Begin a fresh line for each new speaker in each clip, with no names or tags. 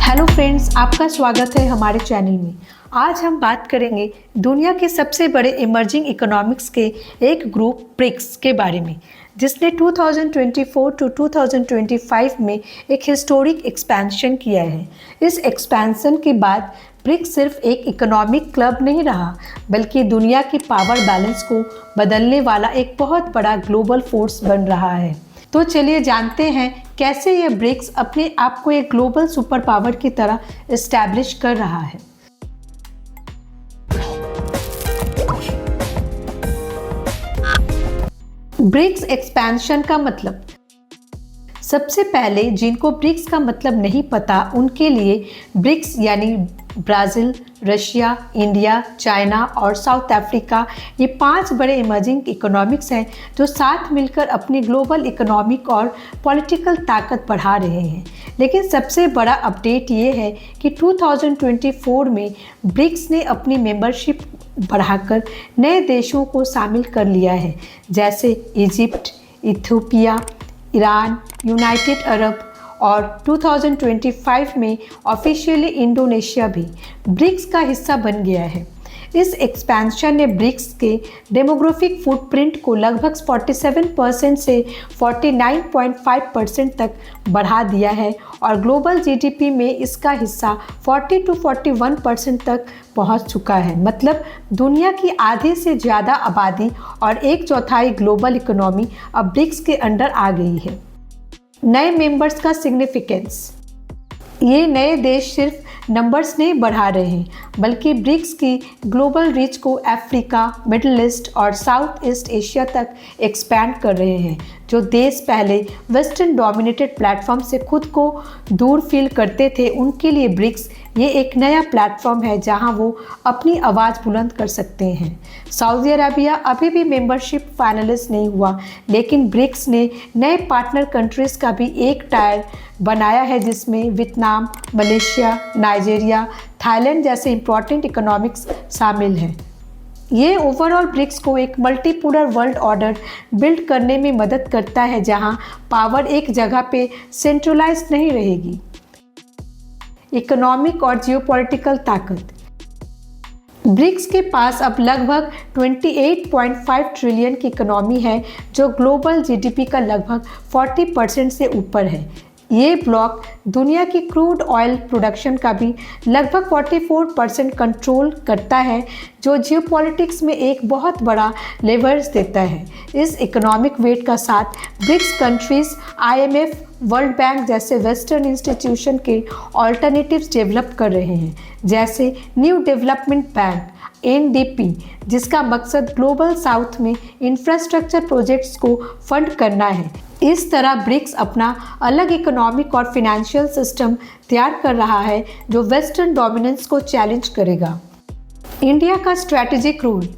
Hello friends, आपका स्वागत है हमारे चैनल में। आज हम बात करेंगे दुनिया के सबसे बड़े इमर्जिंग इकोनॉमिक्स के एक ग्रुप ब्रिक्स के बारे में, जिसने 2024 टू 2025 में एक हिस्टोरिक एक्सपेंशन किया है। इस एक्सपेंशन के बाद ब्रिक्स सिर्फ एक इकोनॉमिक क्लब नहीं रहा, बल्कि दुनिया की पावर बैलेंस को बदलने वाला एक बहुत बड़ा ग्लोबल फोर्स बन रहा है। तो चलिए जानते हैं कैसे यह ब्रिक्स अपने आप को एक ग्लोबल सुपर पावर की तरह एस्टैब्लिश कर रहा है। ब्रिक्स एक्सपेंशन का मतलब। सबसे पहले जिनको ब्रिक्स का मतलब नहीं पता, उनके लिए ब्रिक्स यानी ब्राज़ील, रशिया, इंडिया, चाइना और साउथ अफ्रीका, ये 5 बड़े इमर्जिंग इकोनॉमिक्स हैं जो साथ मिलकर अपनी ग्लोबल इकोनॉमिक और पॉलिटिकल ताकत बढ़ा रहे हैं। लेकिन सबसे बड़ा अपडेट ये है कि 2024 में ब्रिक्स ने अपनी मेंबरशिप बढ़ाकर नए देशों को शामिल कर लिया है, जैसे Egypt, Ethiopia, Iran, United Arab और 2025 में ऑफिशियली इंडोनेशिया भी ब्रिक्स का हिस्सा बन गया है। इस एक्सपेंशन ने ब्रिक्स के डेमोग्राफिक फुटप्रिंट को लगभग 47% से 49.5% तक बढ़ा दिया है और ग्लोबल जीडीपी में इसका हिस्सा 40 to 41% तक पहुंच चुका है। मतलब दुनिया की आधे से ज़्यादा आबादी और 1/4 ग्लोबल इकोनॉमी अब ब्रिक्स के अंडर आ गई है। नए मेंबर्स का सिग्निफिकेंस। ये नए देश सिर्फ नंबर्स नहीं बढ़ा रहे हैं, बल्कि ब्रिक्स की ग्लोबल रीच को अफ्रीका, मिडिल ईस्ट और साउथ ईस्ट एशिया तक एक्सपैंड कर रहे हैं। जो देश पहले वेस्टर्न डोमिनेटेड प्लेटफॉर्म से खुद को दूर फील करते थे, उनके लिए ब्रिक्स ये एक नया प्लेटफॉर्म है जहां वो अपनी आवाज़ बुलंद कर सकते हैं। सऊदी अरबिया अभी भी मेंबरशिप फाइनलिस्ट नहीं हुआ, लेकिन ब्रिक्स ने नए पार्टनर कंट्रीज़ का भी एक टायर बनाया है, जिसमें वियतनाम, मलेशिया, नाइजीरिया, थाईलैंड जैसे इंपॉर्टेंट इकोनॉमिक्स शामिल हैं। ये ओवरऑल ब्रिक्स को एक मल्टीपोलर वर्ल्ड ऑर्डर बिल्ड करने में मदद करता है, जहां पावर एक जगह पे सेंट्रलाइज्ड नहीं रहेगी। इकोनॉमिक और जियोपॉलिटिकल ताकत। ब्रिक्स के पास अब लगभग 28.5 ट्रिलियन की इकोनॉमी है, जो ग्लोबल जीडीपी का लगभग 40% से ऊपर है। ये ब्लॉक दुनिया की क्रूड ऑयल प्रोडक्शन का भी लगभग 44% कंट्रोल करता है, जो जियोपॉलिटिक्स में एक बहुत बड़ा लेवर्स देता है। इस इकोनॉमिक वेट का साथ BRICS countries IMF, world bank जैसे वेस्टर्न इंस्टीट्यूशन के ऑल्टरनेटिव्स डेवलप कर रहे हैं, जैसे न्यू डेवलपमेंट बैंक NDP, जिसका मकसद ग्लोबल साउथ में इंफ्रास्ट्रक्चर प्रोजेक्ट्स को फंड करना है। इस तरह ब्रिक्स अपना अलग इकोनॉमिक और फिनेंशियल सिस्टम तैयार कर रहा है, जो वेस्टर्न डोमिनेंस को चैलेंज करेगा। इंडिया का स्ट्रैटेजिक रोल।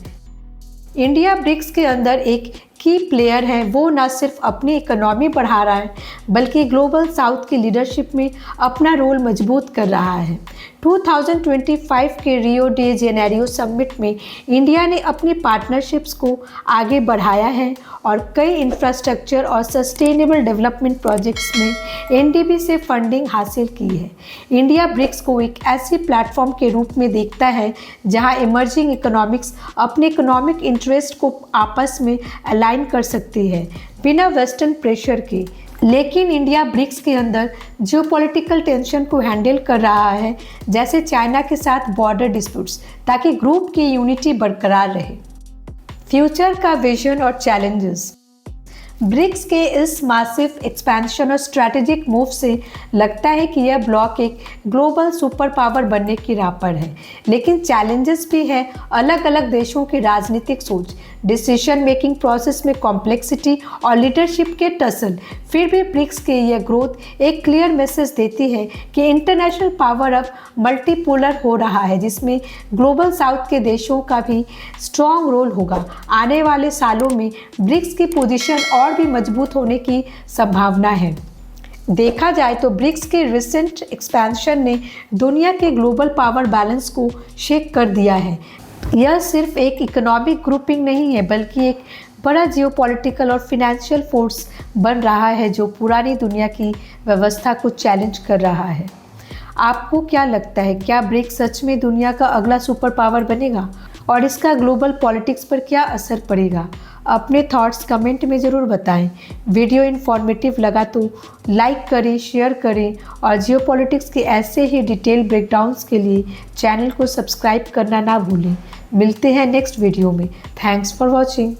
इंडिया ब्रिक्स के अंदर एक की प्लेयर है। वो न सिर्फ अपनी इकोनॉमी बढ़ा रहा है, बल्कि ग्लोबल साउथ की लीडरशिप में अपना रोल मजबूत कर रहा है। 2025 के रियो डी जेनेरियो समिट में इंडिया ने अपनी पार्टनरशिप्स को आगे बढ़ाया है और कई इंफ्रास्ट्रक्चर और सस्टेनेबल डेवलपमेंट प्रोजेक्ट्स में NDB से फंडिंग हासिल की है। इंडिया ब्रिक्स को एक ऐसी प्लेटफॉर्म के रूप में देखता है जहां इमर्जिंग इकोनॉमिक्स अपने इकोनॉमिक इंटरेस्ट को आपस में अलाइन कर सकती है, बिना वेस्टर्न प्रेशर के। लेकिन इंडिया ब्रिक्स के अंदर जियोपॉलिटिकल टेंशन को हैंडल कर रहा है, जैसे चाइना के साथ बॉर्डर डिस्प्यूट्स, ताकि ग्रुप की यूनिटी बरकरार रहे। फ्यूचर का विजन और चैलेंजेस। ब्रिक्स के इस मासिव एक्सपेंशन और स्ट्रैटेजिक मूव से लगता है कि यह ब्लॉक एक ग्लोबल सुपर पावर बनने की राह पर है, लेकिन चैलेंजेस भी हैं। अलग अलग देशों की राजनीतिक सोच, डिसीजन मेकिंग प्रोसेस में कॉम्प्लेक्सिटी और लीडरशिप के टसल। फिर भी ब्रिक्स के यह ग्रोथ एक क्लियर मैसेज देती है कि इंटरनेशनल पावर अब मल्टीपोलर हो रहा है, जिसमें ग्लोबल साउथ के देशों का भी स्ट्रॉन्ग रोल होगा। आने वाले सालों में ब्रिक्स की पोजीशन और भी मजबूत होने की संभावना है। देखा जाए तो ब्रिक्स के रिसेंट एक्सपेंशन ने दुनिया के ग्लोबल पावर बैलेंस को शेक कर दिया है। यह सिर्फ एक इकोनॉमिक ग्रुपिंग नहीं है, बल्कि एक बड़ा जियोपॉलिटिकल और फिनेंशियल फोर्स बन रहा है, जो पुरानी दुनिया की व्यवस्था को चैलेंज कर रहा है। आपको क्या लगता है, क्या ब्रिक्स सच में दुनिया का अगला सुपर पावर बनेगा और इसका ग्लोबल पॉलिटिक्स पर क्या असर पड़ेगा? अपने थॉट्स कमेंट में ज़रूर बताएं। वीडियो इन्फॉर्मेटिव लगा तो लाइक करें, शेयर करें और जियोपॉलिटिक्स के ऐसे ही डिटेल ब्रेकडाउन्स के लिए चैनल को सब्सक्राइब करना ना भूलें। मिलते हैं नेक्स्ट वीडियो में। Thanks for watching.